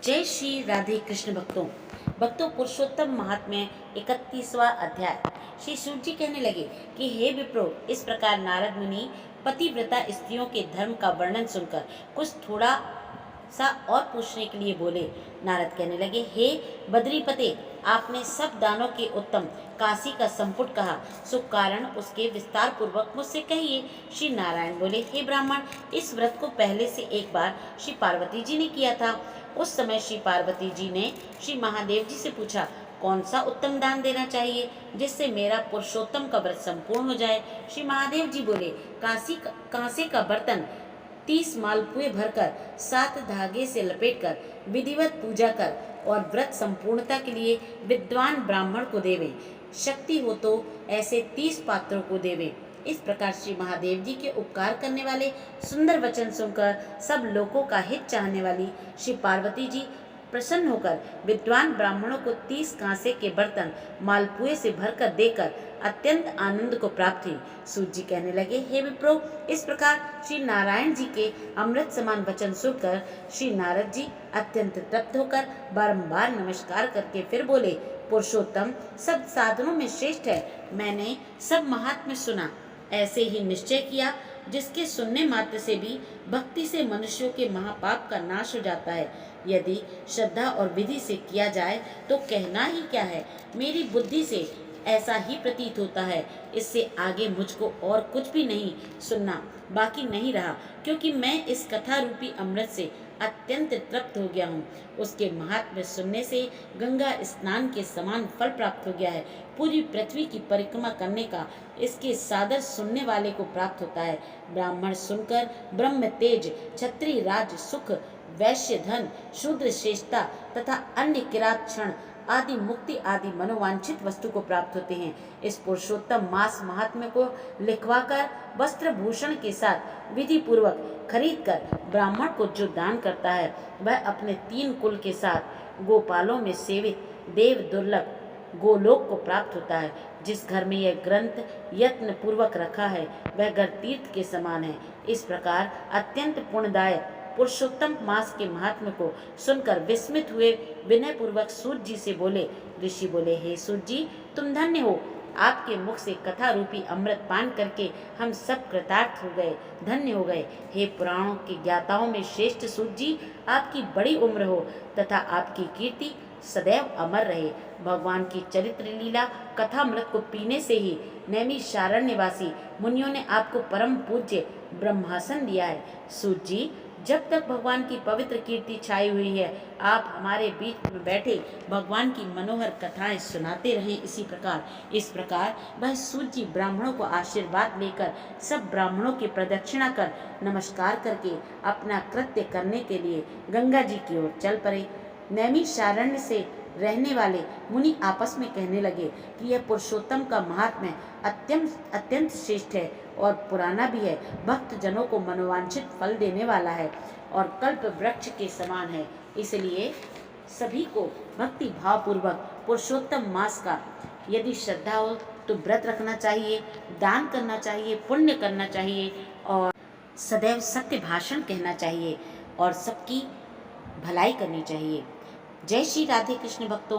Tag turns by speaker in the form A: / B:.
A: जय श्री राधे कृष्ण भक्तों पुरुषोत्तम महात्म्य 31वां अध्याय। श्री सूत जी कहने लगे कि हे विप्रो, इस प्रकार नारद मुनि पतिव्रता स्त्रियों के धर्म का वर्णन सुनकर कुछ थोड़ा सा और पूछने के लिए बोले। नारद कहने लगे, हे बद्रीपते, आपने सब दानों के उत्तम काशी का संपुट कहा, सो कारण उसके विस्तार पूर्वक मुझसे कहिए। श्री नारायण बोले, हे ब्राह्मण, इस व्रत को पहले से एक बार श्री पार्वती जी ने किया था। उस समय श्री पार्वती जी ने श्री महादेव जी से पूछा, कौन सा उत्तम दान देना चाहिए जिससे मेरा पुरुषोत्तम का व्रत संपूर्ण हो जाए। श्री महादेव जी बोले, कांसे का बर्तन 30 मालपुए भरकर 7 धागे से लपेटकर विधिवत पूजा कर और व्रत संपूर्णता के लिए विद्वान ब्राह्मण को देवे। शक्ति हो तो ऐसे 30 पात्रों को देवे। इस प्रकार श्री महादेव जी के उपकार करने वाले सुंदर वचन सुनकर सब लोगों का हित चाहने वाली श्री पार्वती जी प्रसन्न होकर विद्वान ब्राह्मणों को 30 कांसे के बर्तन मालपुए से भरकर देकर अत्यंत आनंद को प्राप्त हुई। सूत जी कहने लगे, हे विप्रो, इस प्रकार श्री नारायण जी के अमृत समान वचन सुनकर श्री नारद जी अत्यंत तृप्त होकर बारंबार नमस्कार करके फिर बोले, पुरुषोत्तम सब साधनों में श्रेष्ठ है। मैंने सब महात्म्य सुना, ऐसे ही निश्चय किया जिसके सुनने मात्र से भी भक्ति से मनुष्यों के महापाप का नाश हो जाता है। यदि श्रद्धा और विधि से किया जाए तो कहना ही क्या है। मेरी बुद्धि से ऐसा ही प्रतीत होता है। इससे आगे मुझको और कुछ भी नहीं सुनना बाकी नहीं रहा, क्योंकि मैं इस कथा रूपी अमृत से अत्यंत तृप्त हो गया हूँ। उसके महात्म्य सुनने से गंगा स्नान के समान फल प्राप्त हो गया है। पूरी पृथ्वी की परिक्रमा करने का इसके सादर सुनने वाले को प्राप्त होता है। ब्राह्मण सुनकर ब्रह्म तेज, क्षत्रिय राज सुख, वैश्य धन, शूद्र श्रेष्ठता तथा अन्य किरात क्षण आदि मुक्ति आदि मनोवांछित वस्तु को प्राप्त होते हैं। इस पुरुषोत्तम मास महात्म्य को लिखवाकर वस्त्र भूषण के साथ विधि पूर्वक खरीद कर ब्राह्मण को जो दान करता है, वह अपने 3 कुल के साथ गोपालों में सेवित देव दुर्लभ गोलोक को प्राप्त होता है। जिस घर में यह ग्रंथ यत्न पूर्वक रखा है, वह घर तीर्थ के समान है। इस प्रकार अत्यंत पुण्यदायक पुरुषोत्तम मास के महात्म्य को सुनकर विस्मित हुए विनय पूर्वक सूत जी से बोले। ऋषि बोले, हे सूत जी, तुम धन्य हो। आपके मुख से कथा रूपी अमृत पान करके हम सब कृतार्थ हो गए, धन्य हो गए। हे पुराणों के ज्ञाताओं में श्रेष्ठ सूत जी, आपकी बड़ी उम्र हो तथा आपकी कीर्ति सदैव अमर रहे। भगवान की चरित्र लीला कथामृत को पीने से ही नैमिषारण्यवासी मुनियों ने आपको परम पूज्य ब्रह्मासन दिया है। सूत जी, जब तक भगवान की पवित्र कीर्ति छाई हुई है, आप हमारे बीच में बैठे भगवान की मनोहर कथाएं सुनाते रहें। इस प्रकार वह सूत जी ब्राह्मणों को आशीर्वाद लेकर सब ब्राह्मणों की प्रदक्षिणा कर नमस्कार करके अपना कृत्य करने के लिए गंगा जी की ओर चल पड़े। नैमिषारण्य से रहने वाले मुनि आपस में कहने लगे कि यह पुरुषोत्तम का महात्म्य अत्यंत श्रेष्ठ है और पुराना भी है। भक्त जनों को मनोवांछित फल देने वाला है और कल्प वृक्ष के समान है। इसलिए सभी को भक्ति भाव पूर्वक पुरुषोत्तम मास का यदि श्रद्धा हो तो व्रत रखना चाहिए, दान करना चाहिए, पुण्य करना चाहिए और सदैव सत्य भाषण कहना चाहिए और सबकी भलाई करनी चाहिए। जय श्री राधे कृष्ण भक्तों।